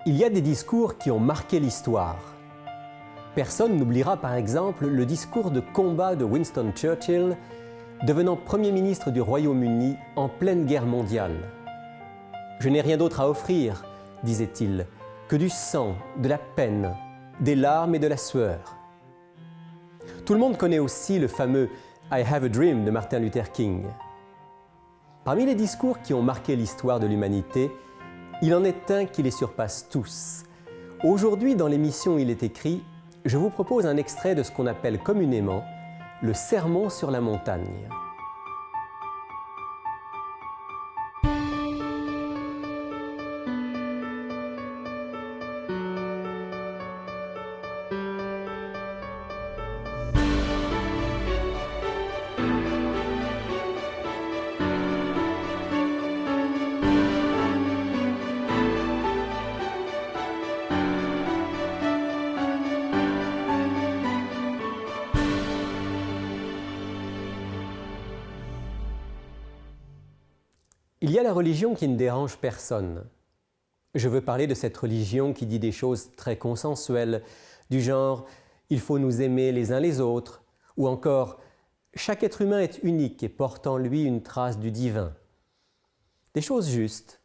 Il y a des discours qui ont marqué l'histoire. Personne n'oubliera par exemple le discours de combat de Winston Churchill, devenant Premier ministre du Royaume-Uni en pleine guerre mondiale. « Je n'ai rien d'autre à offrir, disait-il, que du sang, de la peine, des larmes et de la sueur. » Tout le monde connaît aussi le fameux « I have a dream » de Martin Luther King. Parmi les discours qui ont marqué l'histoire de l'humanité, il en est un qui les surpasse tous. Aujourd'hui, dans l'émission Il est écrit, je vous propose un extrait de ce qu'on appelle communément le Sermon sur la montagne. Il y a la religion qui ne dérange personne. Je veux parler de cette religion qui dit des choses très consensuelles, du genre « il faut nous aimer les uns les autres » ou encore « chaque être humain est unique et porte en lui une trace du divin ». Des choses justes,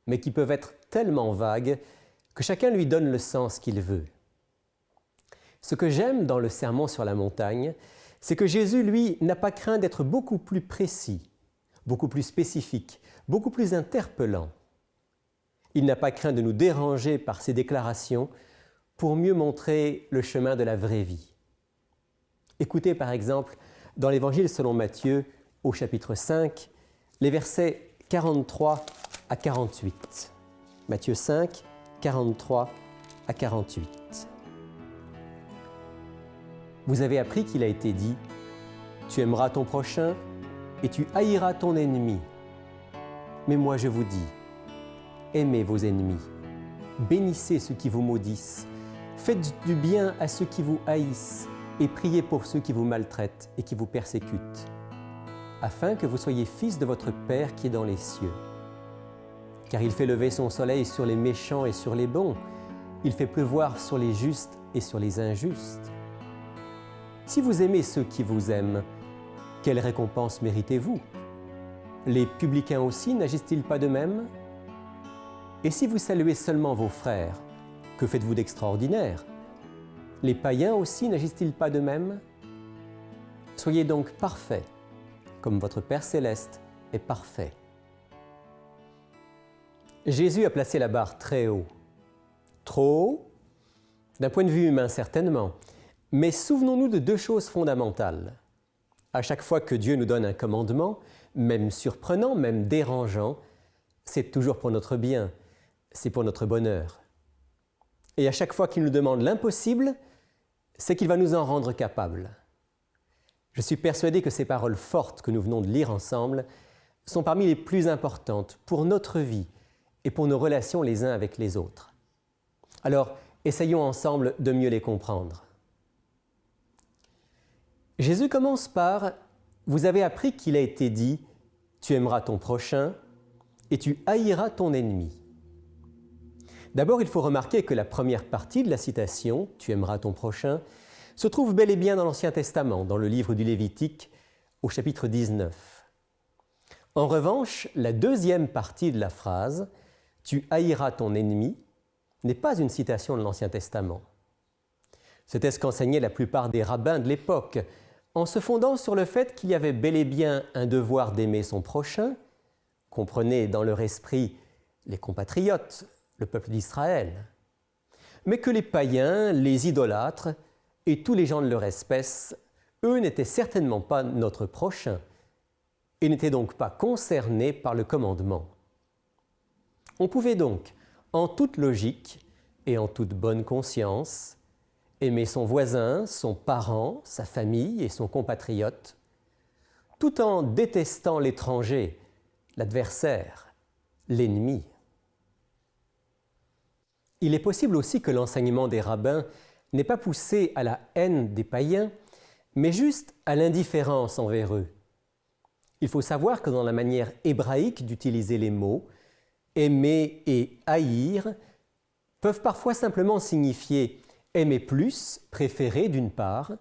mais qui peuvent être tellement vagues que chacun lui donne le sens qu'il veut. Ce que j'aime dans le Sermon sur la montagne, c'est que Jésus, lui, n'a pas craint d'être beaucoup plus précis, beaucoup plus spécifique, beaucoup plus interpellant. Il n'a pas craint de nous déranger par ses déclarations pour mieux montrer le chemin de la vraie vie. Écoutez par exemple dans l'Évangile selon Matthieu, au chapitre 5, les versets 43 à 48. Matthieu 5, 43 à 48. Vous avez appris qu'il a été dit « Tu aimeras ton prochain et tu haïras ton ennemi. Mais moi je vous dis, aimez vos ennemis, bénissez ceux qui vous maudissent, faites du bien à ceux qui vous haïssent et priez pour ceux qui vous maltraitent et qui vous persécutent, afin que vous soyez fils de votre Père qui est dans les cieux. Car il fait lever son soleil sur les méchants et sur les bons, il fait pleuvoir sur les justes et sur les injustes. Si vous aimez ceux qui vous aiment, quelle récompense méritez-vous? Les publicains aussi n'agissent-ils pas de même? Et si vous saluez seulement vos frères, que faites-vous d'extraordinaire? Les païens aussi n'agissent-ils pas de même? Soyez donc parfaits, comme votre Père céleste est parfait. Jésus a placé la barre très haut. Trop haut? D'un point de vue humain, certainement. Mais souvenons-nous de deux choses fondamentales. À chaque fois que Dieu nous donne un commandement, même surprenant, même dérangeant, c'est toujours pour notre bien, c'est pour notre bonheur. Et à chaque fois qu'il nous demande l'impossible, c'est qu'il va nous en rendre capables. Je suis persuadé que ces paroles fortes que nous venons de lire ensemble sont parmi les plus importantes pour notre vie et pour nos relations les uns avec les autres. Alors, essayons ensemble de mieux les comprendre. Jésus commence par « Vous avez appris qu'il a été dit « Tu aimeras ton prochain et tu haïras ton ennemi ». D'abord, il faut remarquer que la première partie de la citation « Tu aimeras ton prochain » se trouve bel et bien dans l'Ancien Testament, dans le livre du Lévitique, au chapitre 19. En revanche, la deuxième partie de la phrase « Tu haïras ton ennemi » n'est pas une citation de l'Ancien Testament. C'était ce qu'enseignaient la plupart des rabbins de l'époque, en se fondant sur le fait qu'il y avait bel et bien un devoir d'aimer son prochain, comprenez dans leur esprit les compatriotes, le peuple d'Israël, mais que les païens, les idolâtres et tous les gens de leur espèce, eux n'étaient certainement pas notre prochain et n'étaient donc pas concernés par le commandement. On pouvait donc, en toute logique et en toute bonne conscience, aimer son voisin, son parent, sa famille et son compatriote, tout en détestant l'étranger, l'adversaire, l'ennemi. Il est possible aussi que l'enseignement des rabbins n'ait pas poussé à la haine des païens, mais juste à l'indifférence envers eux. Il faut savoir que dans la manière hébraïque d'utiliser les mots, aimer et haïr, peuvent parfois simplement signifier aimer plus, préférer d'une part,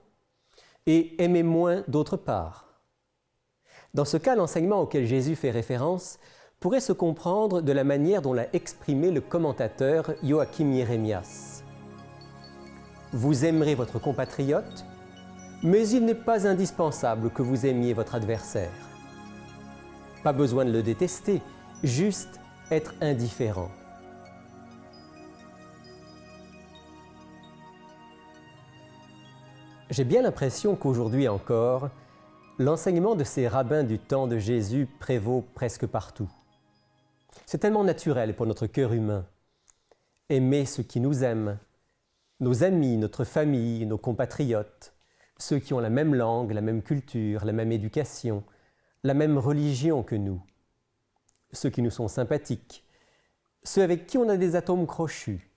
et aimer moins d'autre part. Dans ce cas, l'enseignement auquel Jésus fait référence pourrait se comprendre de la manière dont l'a exprimé le commentateur Joachim Jérémias. Vous aimerez votre compatriote, mais il n'est pas indispensable que vous aimiez votre adversaire. Pas besoin de le détester, juste être indifférent. J'ai bien l'impression qu'aujourd'hui encore, l'enseignement de ces rabbins du temps de Jésus prévaut presque partout. C'est tellement naturel pour notre cœur humain. Aimer ceux qui nous aiment, nos amis, notre famille, nos compatriotes, ceux qui ont la même langue, la même culture, la même éducation, la même religion que nous, ceux qui nous sont sympathiques, ceux avec qui on a des atomes crochus.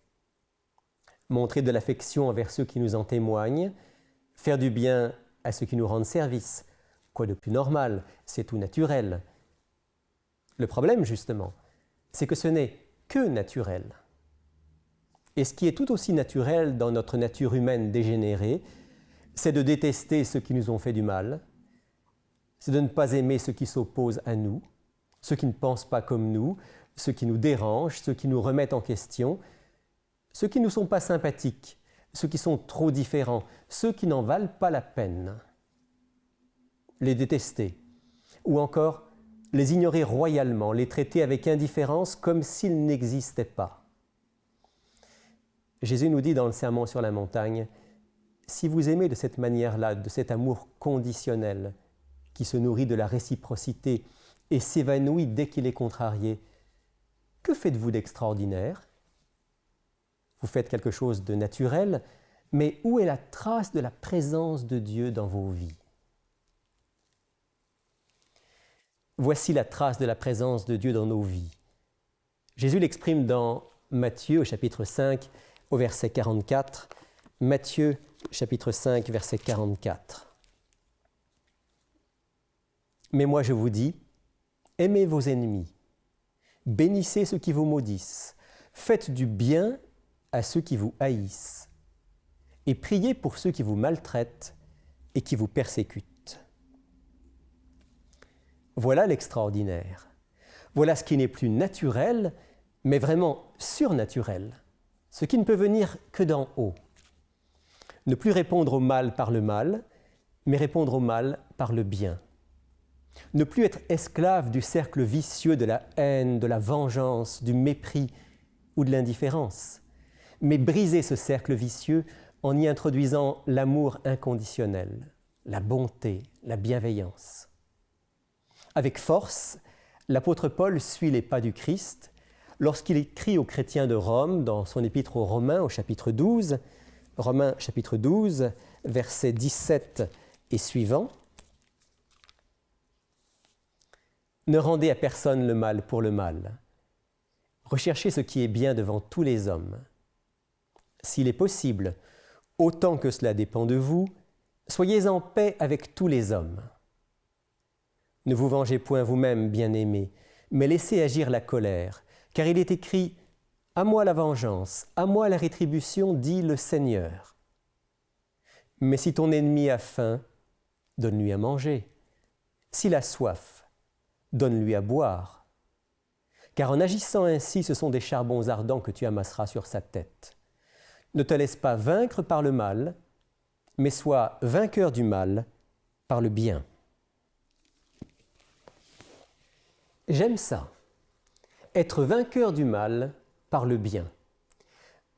Montrer de l'affection envers ceux qui nous en témoignent, faire du bien à ceux qui nous rendent service, quoi de plus normal, c'est tout naturel. Le problème, justement, c'est que ce n'est que naturel. Et ce qui est tout aussi naturel dans notre nature humaine dégénérée, c'est de détester ceux qui nous ont fait du mal, c'est de ne pas aimer ceux qui s'opposent à nous, ceux qui ne pensent pas comme nous, ceux qui nous dérangent, ceux qui nous remettent en question, ceux qui ne nous sont pas sympathiques, ceux qui sont trop différents, ceux qui n'en valent pas la peine. Les détester, ou encore les ignorer royalement, les traiter avec indifférence comme s'ils n'existaient pas. Jésus nous dit dans le Sermon sur la montagne, « Si vous aimez de cette manière-là, de cet amour conditionnel, qui se nourrit de la réciprocité et s'évanouit dès qu'il est contrarié, que faites-vous d'extraordinaire ? Vous faites quelque chose de naturel, mais où est la trace de la présence de Dieu dans vos vies ? Voici la trace de la présence de Dieu dans nos vies. Jésus l'exprime dans Matthieu, au chapitre 5, au verset 44. Matthieu, chapitre 5, verset 44. « Mais moi je vous dis, aimez vos ennemis, bénissez ceux qui vous maudissent, faites du bien à ceux qui vous haïssent, et priez pour ceux qui vous maltraitent et qui vous persécutent. » Voilà l'extraordinaire. Voilà ce qui n'est plus naturel, mais vraiment surnaturel, ce qui ne peut venir que d'en haut. Ne plus répondre au mal par le mal, mais répondre au mal par le bien. Ne plus être esclave du cercle vicieux de la haine, de la vengeance, du mépris ou de l'indifférence, mais briser ce cercle vicieux en y introduisant l'amour inconditionnel, la bonté, la bienveillance. Avec force, l'apôtre Paul suit les pas du Christ lorsqu'il écrit aux chrétiens de Rome dans son épître aux Romains au chapitre 12, Romains chapitre 12, versets 17 et suivants. « Ne rendez à personne le mal pour le mal. Recherchez ce qui est bien devant tous les hommes. S'il est possible, autant que cela dépend de vous, soyez en paix avec tous les hommes. Ne vous vengez point vous-même, bien-aimés, mais laissez agir la colère, car il est écrit « À moi la vengeance, à moi la rétribution, dit le Seigneur. » Mais si ton ennemi a faim, donne-lui à manger. S'il a soif, donne-lui à boire. Car en agissant ainsi, ce sont des charbons ardents que tu amasseras sur sa tête. Ne te laisse pas vaincre par le mal, mais sois vainqueur du mal par le bien. » J'aime ça, être vainqueur du mal par le bien.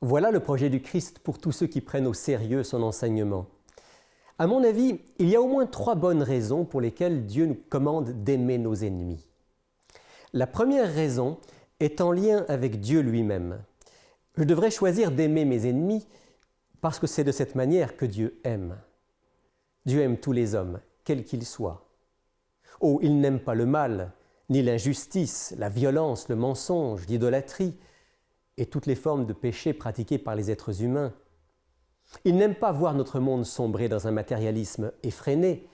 Voilà le projet du Christ pour tous ceux qui prennent au sérieux son enseignement. À mon avis, il y a au moins 3 bonnes raisons pour lesquelles Dieu nous commande d'aimer nos ennemis. La première raison est en lien avec Dieu lui-même. Je devrais choisir d'aimer mes ennemis parce que c'est de cette manière que Dieu aime. Dieu aime tous les hommes, quels qu'ils soient. Oh, il n'aime pas le mal, ni l'injustice, la violence, le mensonge, l'idolâtrie et toutes les formes de péché pratiquées par les êtres humains. Il n'aime pas voir notre monde sombrer dans un matérialisme effréné.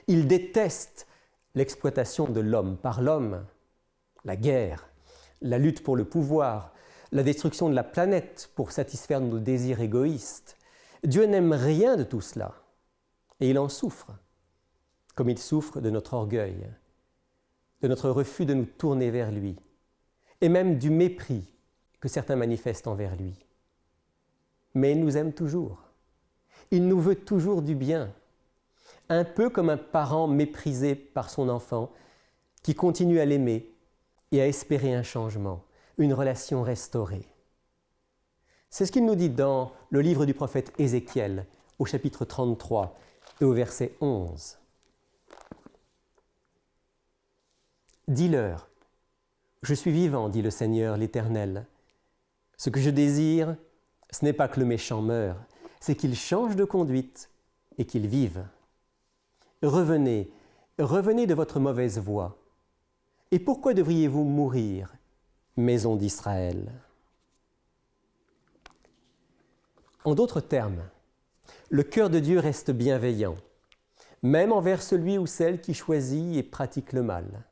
Il déteste l'exploitation de l'homme par l'homme, la guerre, la lutte pour le pouvoir, la destruction de la planète pour satisfaire nos désirs égoïstes. Dieu n'aime rien de tout cela, et il en souffre, comme il souffre de notre orgueil, de notre refus de nous tourner vers lui, et même du mépris que certains manifestent envers lui. Mais il nous aime toujours. Il nous veut toujours du bien, un peu comme un parent méprisé par son enfant qui continue à l'aimer et à espérer un changement, une relation restaurée. C'est ce qu'il nous dit dans le livre du prophète Ézéchiel, au chapitre 33 et au verset 11. « Dis-leur, je suis vivant, dit le Seigneur l'Éternel. Ce que je désire, ce n'est pas que le méchant meure, c'est qu'il change de conduite et qu'il vive. Revenez, revenez de votre mauvaise voie. Et pourquoi devriez-vous mourir, maison d'Israël ?» En d'autres termes, le cœur de Dieu reste bienveillant, même envers celui ou celle qui choisit et pratique le mal.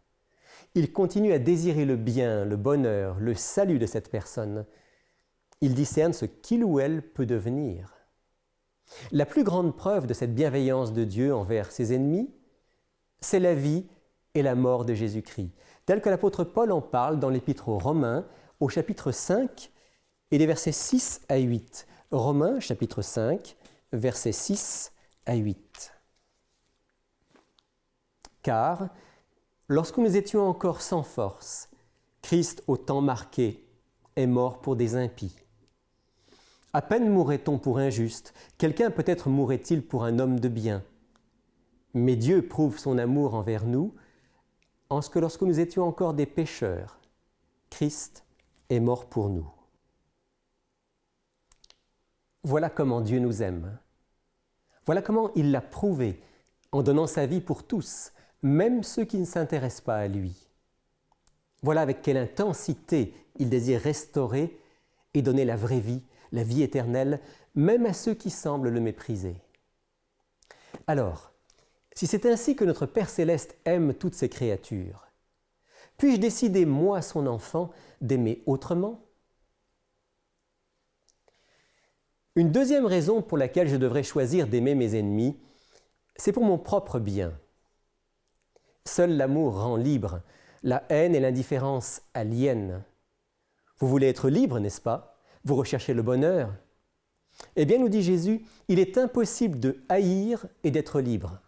Il continue à désirer le bien, le bonheur, le salut de cette personne. Il discerne ce qu'il ou elle peut devenir. La plus grande preuve de cette bienveillance de Dieu envers ses ennemis, c'est la vie et la mort de Jésus-Christ, tel que l'apôtre Paul en parle dans l'Épître aux Romains, au chapitre 5 et les versets 6 à 8. Romains, chapitre 5, versets 6 à 8. « Car, lorsque nous étions encore sans force, Christ, au temps marqué, est mort pour des impies. À peine mourrait-on pour un juste, quelqu'un peut-être mourrait-il pour un homme de bien. Mais Dieu prouve son amour envers nous, en ce que lorsque nous étions encore des pécheurs, Christ est mort pour nous. » Voilà comment Dieu nous aime. Voilà comment il l'a prouvé en donnant sa vie pour tous, même ceux qui ne s'intéressent pas à lui. Voilà avec quelle intensité il désire restaurer et donner la vraie vie, la vie éternelle, même à ceux qui semblent le mépriser. Alors, si c'est ainsi que notre Père Céleste aime toutes ses créatures, puis-je décider, moi, son enfant, d'aimer autrement ? Une deuxième raison pour laquelle je devrais choisir d'aimer mes ennemis, c'est pour mon propre bien. Seul l'amour rend libre, la haine et l'indifférence aliènent. Vous voulez être libre, n'est-ce pas ? Vous recherchez le bonheur ? Eh bien, nous dit Jésus, il est impossible de haïr et d'être libre.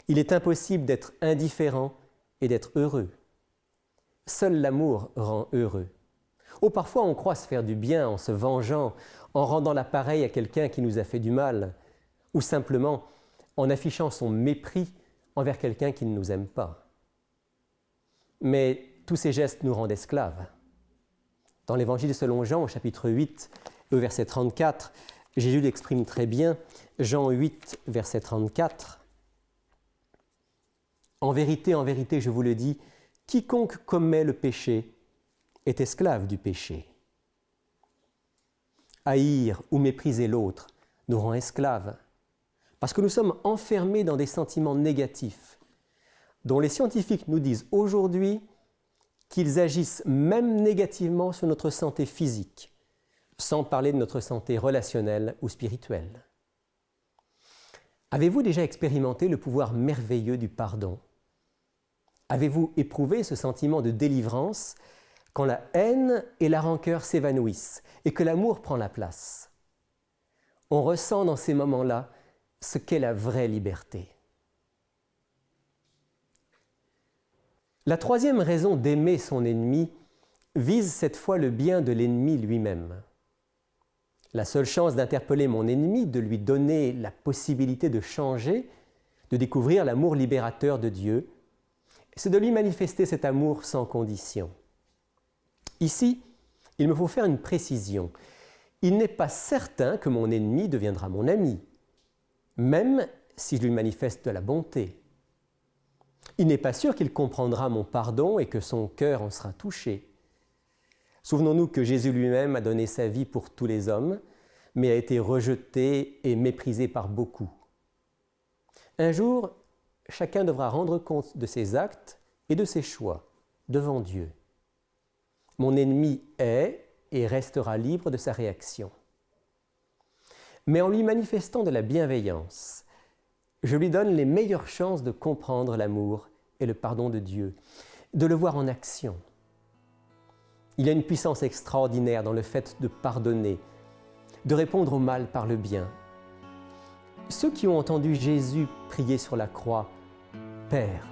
Il est impossible d'être indifférent et d'être heureux. Seul l'amour rend heureux. Oh, parfois on croit se faire du bien en se vengeant, en rendant l'appareil à quelqu'un qui nous a fait du mal, ou simplement en affichant son mépris envers quelqu'un qui ne nous aime pas. Mais tous ces gestes nous rendent esclaves. Dans l'Évangile selon Jean, au chapitre 8, au verset 34, Jésus l'exprime très bien, Jean 8, verset 34. « En vérité, je vous le dis, quiconque commet le péché est esclave du péché. Haïr ou mépriser l'autre nous rend esclaves, parce que nous sommes enfermés dans des sentiments négatifs, dont les scientifiques nous disent aujourd'hui qu'ils agissent même négativement sur notre santé physique, sans parler de notre santé relationnelle ou spirituelle. Avez-vous déjà expérimenté le pouvoir merveilleux du pardon ? Avez-vous éprouvé ce sentiment de délivrance quand la haine et la rancœur s'évanouissent et que l'amour prend la place? On ressent dans ces moments-là ce qu'est la vraie liberté. La troisième raison d'aimer son ennemi vise cette fois le bien de l'ennemi lui-même. La seule chance d'interpeller mon ennemi, de lui donner la possibilité de changer, de découvrir l'amour libérateur de Dieu, c'est de lui manifester cet amour sans condition. Ici, il me faut faire une précision. Il n'est pas certain que mon ennemi deviendra mon ami, même si je lui manifeste de la bonté. Il n'est pas sûr qu'il comprendra mon pardon et que son cœur en sera touché. Souvenons-nous que Jésus lui-même a donné sa vie pour tous les hommes, mais a été rejeté et méprisé par beaucoup. Un jour, chacun devra rendre compte de ses actes et de ses choix devant Dieu. Mon ennemi est et restera libre de sa réaction. Mais en lui manifestant de la bienveillance, je lui donne les meilleures chances de comprendre l'amour et le pardon de Dieu, de le voir en action. Il y a une puissance extraordinaire dans le fait de pardonner, de répondre au mal par le bien. Ceux qui ont entendu Jésus prier sur la croix, « Père,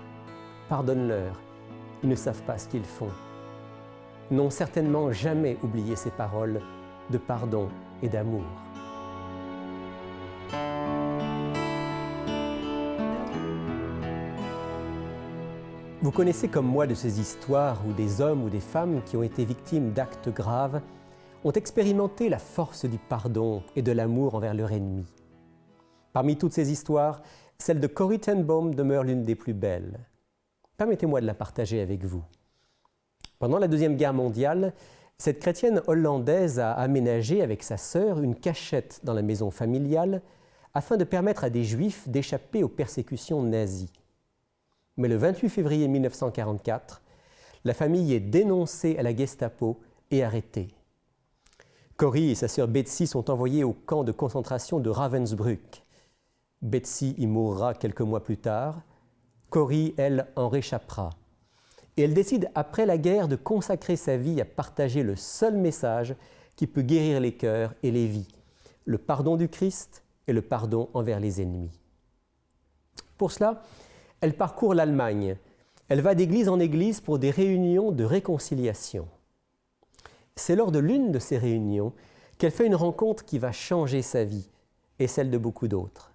pardonne-leur, ils ne savent pas ce qu'ils font », n'ont certainement jamais oublié ces paroles de pardon et d'amour. Vous connaissez comme moi de ces histoires où des hommes ou des femmes qui ont été victimes d'actes graves ont expérimenté la force du pardon et de l'amour envers leur ennemi. Parmi toutes ces histoires, celle de Corrie ten Boom demeure l'une des plus belles. Permettez-moi de la partager avec vous. Pendant la Deuxième Guerre mondiale, cette chrétienne hollandaise a aménagé avec sa sœur une cachette dans la maison familiale afin de permettre à des Juifs d'échapper aux persécutions nazies. Mais le 28 février 1944, la famille est dénoncée à la Gestapo et arrêtée. Corrie et sa sœur Betsy sont envoyées au camp de concentration de Ravensbrück. Betsy y mourra quelques mois plus tard. Corrie, elle, en réchappera. Et elle décide, après la guerre, de consacrer sa vie à partager le seul message qui peut guérir les cœurs et les vies, le pardon du Christ et le pardon envers les ennemis. Pour cela, elle parcourt l'Allemagne. Elle va d'église en église pour des réunions de réconciliation. C'est lors de l'une de ces réunions qu'elle fait une rencontre qui va changer sa vie et celle de beaucoup d'autres.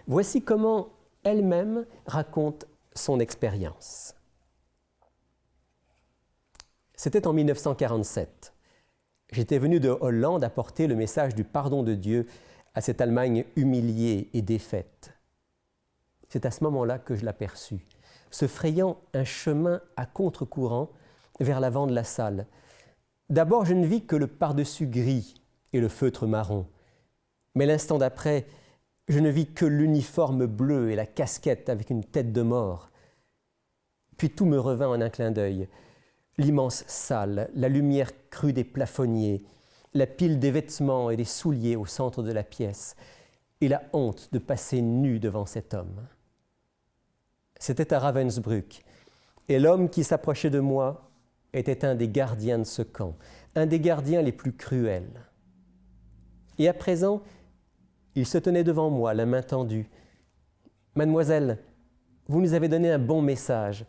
Voici comment elle-même raconte son expérience. C'était en 1947. J'étais venu de Hollande apporter le message du pardon de Dieu à cette Allemagne humiliée et défaite. C'est à ce moment-là que je l'aperçus, se frayant un chemin à contre-courant vers l'avant de la salle. D'abord, je ne vis que le pardessus gris et le feutre marron. Mais l'instant d'après, je ne vis que l'uniforme bleu et la casquette avec une tête de mort. Puis tout me revint en un clin d'œil. L'immense salle, la lumière crue des plafonniers, la pile des vêtements et des souliers au centre de la pièce, et la honte de passer nu devant cet homme. C'était à Ravensbrück, et l'homme qui s'approchait de moi était un des gardiens de ce camp, un des gardiens les plus cruels. Et à présent, il se tenait devant moi, la main tendue. « Mademoiselle, vous nous avez donné un bon message,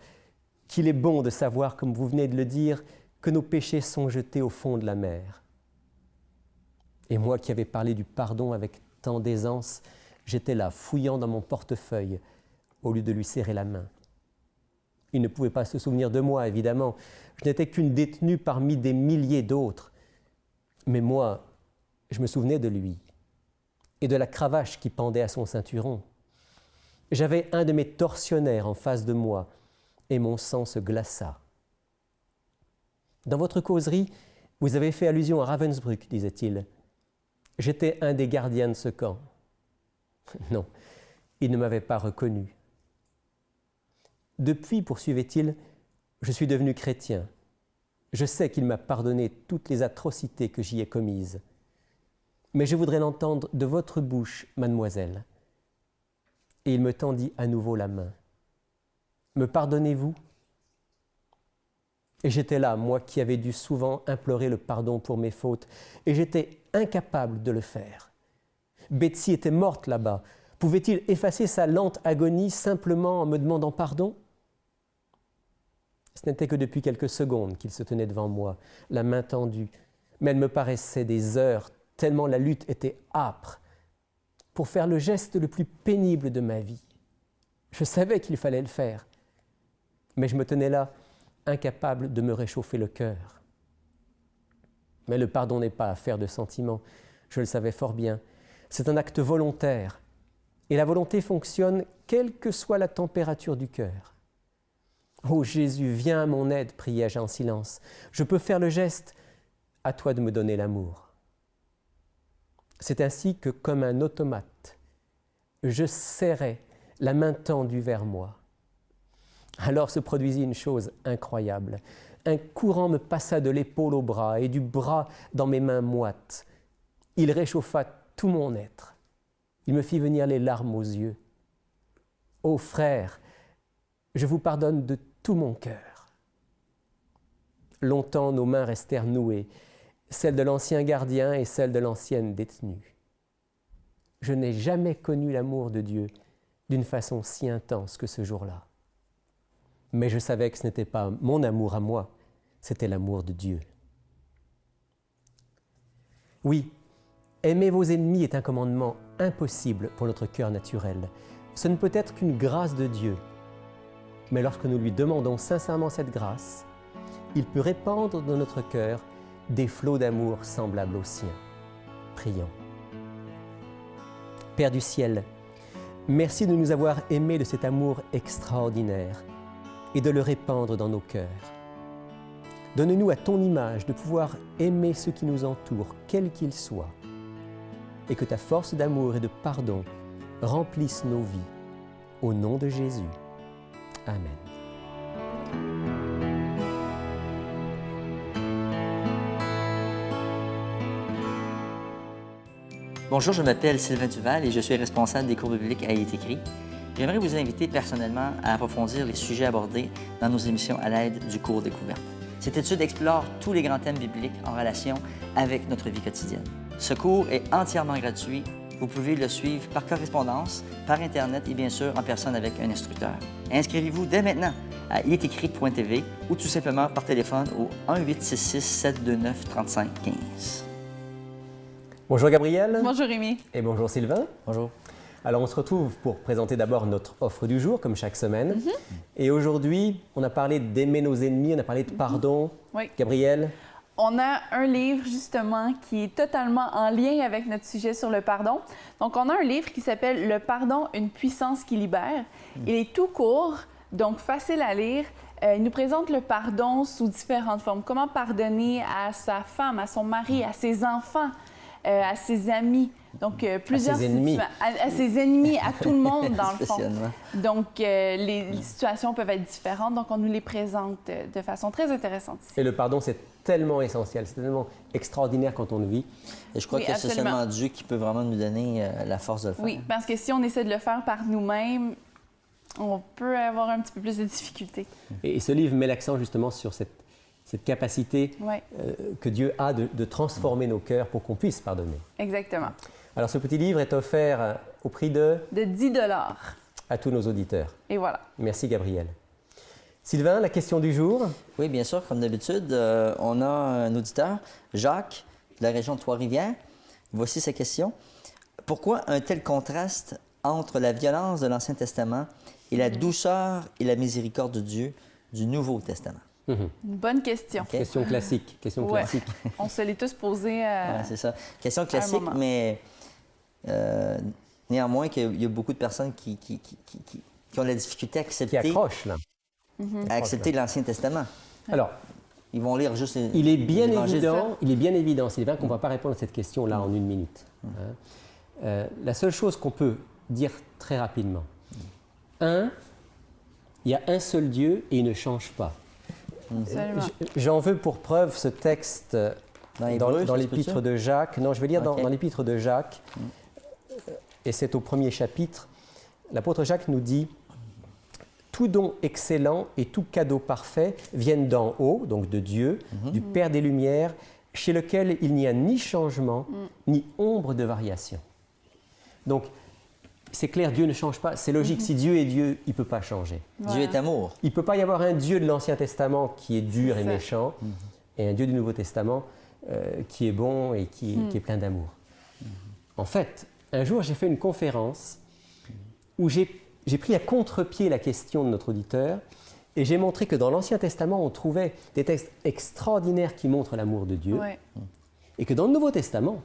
qu'il est bon de savoir, comme vous venez de le dire, que nos péchés sont jetés au fond de la mer. » Et moi qui avais parlé du pardon avec tant d'aisance, j'étais là, fouillant dans mon portefeuille, au lieu de lui serrer la main. Il ne pouvait pas se souvenir de moi, évidemment. Je n'étais qu'une détenue parmi des milliers d'autres. Mais moi, je me souvenais de lui et de la cravache qui pendait à son ceinturon. J'avais un de mes tortionnaires en face de moi et mon sang se glaça. Dans votre causerie, vous avez fait allusion à Ravensbrück, disait-il. J'étais un des gardiens de ce camp. Non, il ne m'avait pas reconnu. Depuis, poursuivait-il, je suis devenu chrétien. Je sais qu'il m'a pardonné toutes les atrocités que j'y ai commises. Mais je voudrais l'entendre de votre bouche, mademoiselle. Et il me tendit à nouveau la main. Me pardonnez-vous ? Et j'étais là, moi qui avais dû souvent implorer le pardon pour mes fautes, et j'étais incapable de le faire. Betsy était morte là-bas. Pouvait-il effacer sa lente agonie simplement en me demandant pardon ? Ce n'était que depuis quelques secondes qu'il se tenait devant moi, la main tendue, mais elle me paraissait des heures, tellement la lutte était âpre, pour faire le geste le plus pénible de ma vie. Je savais qu'il fallait le faire, mais je me tenais là, incapable de me réchauffer le cœur. Mais le pardon n'est pas affaire de sentiments, je le savais fort bien. C'est un acte volontaire, et la volonté fonctionne quelle que soit la température du cœur. « Oh Jésus, viens à mon aide » priai-je en silence. « Je peux faire le geste, à toi de me donner l'amour. » C'est ainsi que, comme un automate, je serrais la main tendue vers moi. Alors se produisit une chose incroyable. un courant me passa de l'épaule au bras et du bras dans mes mains moites. Il réchauffa tout mon être. Il me fit venir les larmes aux yeux. Ô frères, je vous pardonne de tout mon cœur. Longtemps nos mains restèrent nouées, celles de l'ancien gardien et celles de l'ancienne détenue. Je n'ai jamais connu l'amour de Dieu d'une façon si intense que ce jour-là. Mais je savais que ce n'était pas mon amour à moi, c'était l'amour de Dieu. Oui, aimer vos ennemis est un commandement impossible pour notre cœur naturel. Ce ne peut être qu'une grâce de Dieu. Mais lorsque nous lui demandons sincèrement cette grâce, il peut répandre dans notre cœur des flots d'amour semblables aux siens. Prions. Père du ciel, merci de nous avoir aimés de cet amour extraordinaire et de le répandre dans nos cœurs. Donne-nous à ton image de pouvoir aimer ceux qui nous entourent, quels qu'ils soient, et que ta force d'amour et de pardon remplisse nos vies. Au nom de Jésus. Amen. Bonjour, je m'appelle Sylvain Duval et je suis responsable des cours bibliques à Il est écrit. J'aimerais vous inviter personnellement à approfondir les sujets abordés dans nos émissions à l'aide du cours Découverte. Cette étude explore tous les grands thèmes bibliques en relation avec notre vie quotidienne. Ce cours est entièrement gratuit. Vous pouvez le suivre par correspondance, par Internet et bien sûr en personne avec un instructeur. Inscrivez-vous dès maintenant à ilestécrit.tv ou tout simplement par téléphone au 1-866-729-3515. Bonjour Gabriel. Bonjour Rémi. Et bonjour Sylvain. Bonjour. Alors on se retrouve pour présenter d'abord notre offre du jour, comme chaque semaine. Et aujourd'hui, on a parlé d'aimer nos ennemis, on a parlé de pardon. Oui. Gabriel? On a un livre justement qui est totalement en lien avec notre sujet sur le pardon. Donc on a un livre qui s'appelle « Le pardon, une puissance qui libère ». Il est tout court, donc facile à lire. Il nous présente le pardon sous différentes formes. Comment pardonner à sa femme, à son mari, à ses enfants, à ses amis. Donc, plusieurs à ses ennemis. À ses ennemis, à tout le monde, dans le fond. Spécialement. Donc, les situations peuvent être différentes. Donc, on nous les présente de façon très intéressante ici. Et le pardon, c'est tellement essentiel, c'est tellement extraordinaire quand on le vit. Et je crois Oui, que c'est absolument. seulement Dieu qui peut vraiment nous donner la force de le faire. Oui, parce que si on essaie de le faire par nous-mêmes, on peut avoir un petit peu plus de difficultés. Et ce livre met l'accent justement sur cette capacité Oui, que Dieu a de transformer nos cœurs pour qu'on puisse pardonner. exactement. Alors ce petit livre est offert au prix de De 10 $ à tous nos auditeurs. Et voilà. Merci Gabriel. Sylvain, la question du jour? Oui, bien sûr, comme d'habitude, on a un auditeur, Jacques, de la région de Trois-Rivières. Voici sa question. Pourquoi un tel contraste entre la violence de l'Ancien Testament et la douceur et la miséricorde de Dieu du Nouveau Testament? Une bonne question. OK. Question classique. Question Ouais. classique. On se l'est tous posé. Ouais, c'est ça. Question classique, moment. mais néanmoins, qu'il y a beaucoup de personnes qui ont de la difficulté à Qui accepter, accroche là. l'Ancien Testament. Alors, Ils vont lire juste les il est bien évangiles. évident, Sylvain, qu'on ne va pas répondre à cette question-là en une minute. Hein. La seule chose qu'on peut dire très rapidement, il y a un seul Dieu et il ne change pas. Absolument. J'en veux pour preuve ce texte Dans Hébreux, dans ça se peut-tu? l'épître de Jacques. Non, je vais lire Ok. dans l'épître de Jacques, et c'est au premier chapitre. L'apôtre Jacques nous dit « Tout don excellent et tout cadeau parfait viennent d'en haut, donc de Dieu, du Père des Lumières, chez lequel il n'y a ni changement, ni ombre de variation. » Donc, c'est clair, Dieu ne change pas. C'est logique, si Dieu est Dieu, il ne peut pas changer. Dieu est amour. Il ne peut pas y avoir un Dieu de l'Ancien Testament qui est dur et ça. méchant, et un Dieu du Nouveau Testament qui est bon et qui est plein d'amour. En fait, un jour, j'ai fait une conférence où j'ai pris à contre-pied la question de notre auditeur et j'ai montré que dans l'Ancien Testament, on trouvait des textes extraordinaires qui montrent l'amour de Dieu, Ouais. et que dans le Nouveau Testament,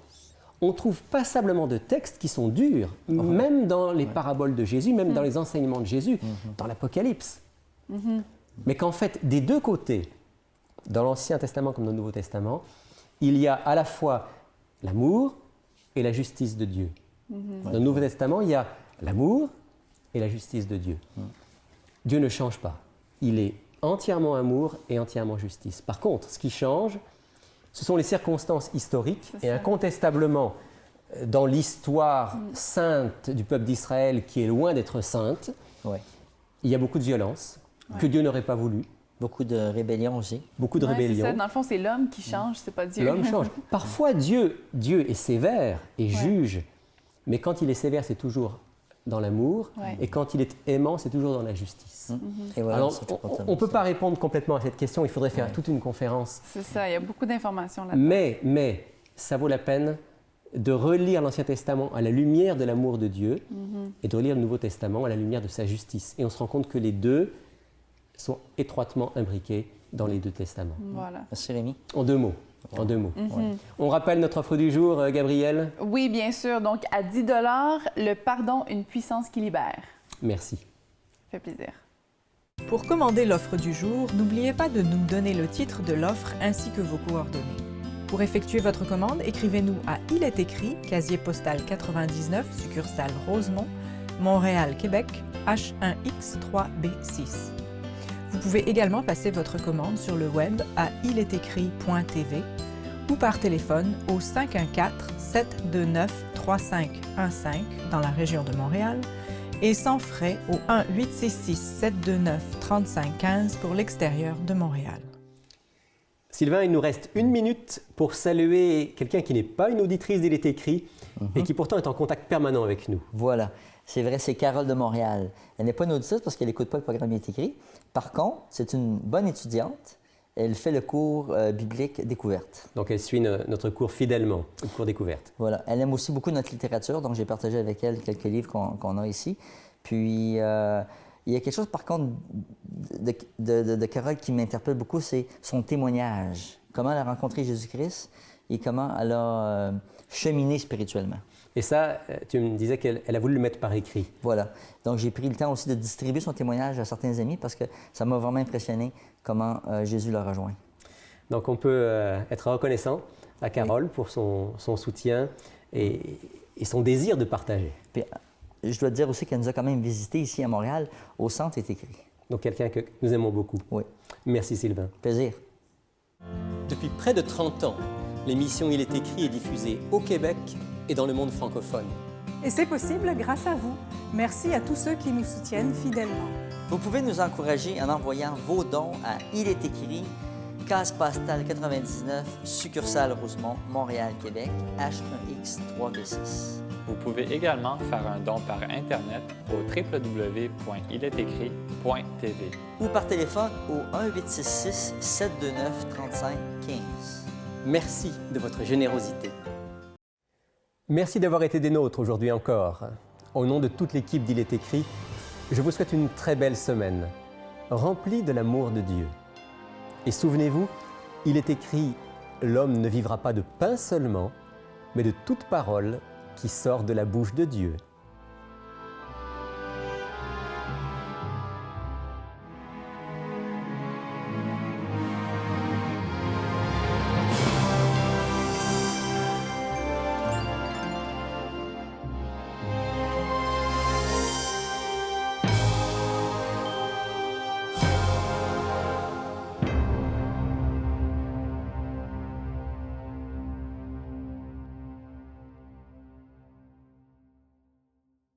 on trouve passablement de textes qui sont durs, même dans les paraboles de Jésus, même dans les enseignements de Jésus, dans l'Apocalypse. Mais qu'en fait, des deux côtés, dans l'Ancien Testament comme dans le Nouveau Testament, il y a à la fois l'amour et la justice de Dieu. Dans le Nouveau Testament, il y a l'amour et la justice de Dieu. Dieu ne change pas. Il est entièrement amour et entièrement justice. Par contre, ce qui change, ce sont les circonstances historiques et incontestablement, dans l'histoire sainte du peuple d'Israël qui est loin d'être sainte, Ouais. il y a beaucoup de violence que Dieu n'aurait pas voulu, Beaucoup de rébellion aussi. beaucoup de Ouais, c'est rébellion. ça. Dans le fond, c'est l'homme qui change, c'est pas Dieu. L'homme change. Parfois, Dieu est sévère et juge, mais quand il est sévère, c'est toujours dans l'amour, Ouais. et quand il est aimant, c'est toujours dans la justice. Et voilà, Alors, c'est tout pour on ne peut pas répondre complètement à cette question, il faudrait faire toute une conférence. C'est ça, il y a beaucoup d'informations là-dedans. Mais ça vaut la peine de relire l'Ancien Testament à la lumière de l'amour de Dieu et de relire le Nouveau Testament à la lumière de sa justice. Et on se rend compte que les deux sont étroitement imbriqués dans les deux testaments. Voilà. Merci Rémi. En deux mots. En deux mots. On rappelle notre offre du jour, Gabriel. Oui, bien sûr. Donc, à 10 le pardon, une puissance qui libère. Merci. Ça fait plaisir. Pour commander l'offre du jour, n'oubliez pas de nous donner le titre de l'offre ainsi que vos coordonnées. Pour effectuer votre commande, écrivez-nous à Il est écrit, casier postal 99, succursale Rosemont, Montréal, Québec, H1X3B6. Vous pouvez également passer votre commande sur le web à ilestécrit.tv ou par téléphone au 514-729-3515 dans la région de Montréal et sans frais au 1-866-729-3515 pour l'extérieur de Montréal. Sylvain, il nous reste 1 minute pour saluer quelqu'un qui n'est pas une auditrice d'Il est écrit et qui pourtant est en contact permanent avec nous. Voilà. C'est vrai, c'est Carole de Montréal. Elle n'est pas une auditrice parce qu'elle n'écoute pas le programme Il est écrit. Par contre, c'est une bonne étudiante. Elle fait le cours biblique découverte. Donc elle suit notre cours fidèlement, le cours découverte. Voilà. Elle aime aussi beaucoup notre littérature, donc j'ai partagé avec elle quelques livres qu'on a ici. Puis, il y a quelque chose, par contre, de Carole qui m'interpelle beaucoup, c'est son témoignage. Comment elle a rencontré Jésus-Christ et comment elle a cheminé spirituellement. Et ça, tu me disais qu'elle a voulu le mettre par écrit. Voilà. Donc, j'ai pris le temps aussi de distribuer son témoignage à certains amis parce que ça m'a vraiment impressionné comment Jésus l'a rejoint. Donc, on peut être reconnaissant à Carole pour son soutien et son désir de partager. Puis, je dois te dire aussi qu'elle nous a quand même visité ici à Montréal, au Centre est écrit. Donc, quelqu'un que nous aimons beaucoup. Oui. Merci, Sylvain. Plaisir. Depuis près de 30 ans, l'émission Il est écrit est diffusée au Québec et dans le monde francophone. Et c'est possible grâce à vous. Merci à tous ceux qui nous soutiennent fidèlement. Vous pouvez nous encourager en envoyant vos dons à Il est écrit, case postale 99, succursale Rosemont, Montréal, Québec, H1X3B6. Vous pouvez également faire un don par Internet au www.iletécrit.tv. Ou par téléphone au 1-866-729-3515. Merci de votre générosité. Merci d'avoir été des nôtres aujourd'hui encore. Au nom de toute l'équipe d'Il est écrit, je vous souhaite une très belle semaine, remplie de l'amour de Dieu. Et souvenez-vous, il est écrit « L'homme ne vivra pas de pain seulement, mais de toute parole qui sort de la bouche de Dieu ».